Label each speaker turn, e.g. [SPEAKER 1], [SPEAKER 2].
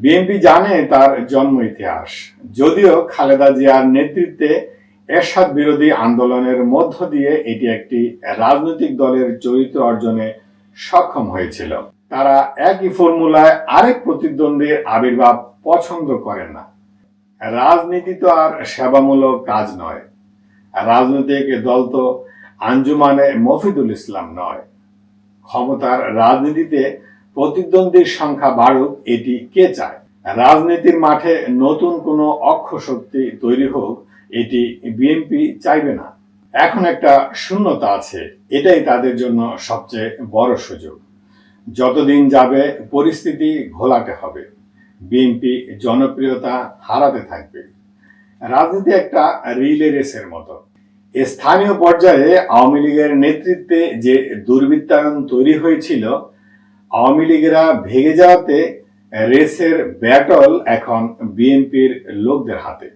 [SPEAKER 1] BNP জানে তার জন্ম ইতিহাস। যদিও খালেদা জিয়ার নেতৃত্বে এরশাদ বিরোধী আন্দোলনের মধ্য দিয়ে এটি একটি রাজনৈতিক দলের চরিত্র অর্জনে সক্ষম হয়েছিল। তারা একই ফর্মুলায় আরেক প্রতিদ্বন্দ্বীর আবির্ভাব পছন্দ করেন না। রাজনীতি তো আর সেবামূলক কাজ নয়। রাজনৈতিক দল তো আঞ্জুমানে মফিদুল ইসলাম নয়। ক্ষমতার রাজনীতিতে প্রতিদ্বন্দ্বীর সংখ্যা বাড়ুক, এটি কে চায়? রাজনীতির মাঠে নতুন কোনো অক্ষশক্তি তৈরি হোক, এটি বিএনপি চাইবে না। এখন একটা শূন্যতা আছে, এটাই তাদের জন্য সবচেয়ে বড় সুযোগ। যতদিন যাবে পরিস্থিতি ঘোলাটে হবে, বিএনপি জনপ্রিয়তা হারাতে থাকবে। রাজনীতি একটা রিলে রেসের মতো। স্থানীয় পর্যায়ে আওয়ামী লীগের নেতৃত্বে যে দুর্বৃত্তায়ন তৈরি হয়েছিল, আওয়ামী লীগেরা ভেঙে যাওয়াতে রেসের ব্যাটল এখন বিএনপির লোকদের হাতে।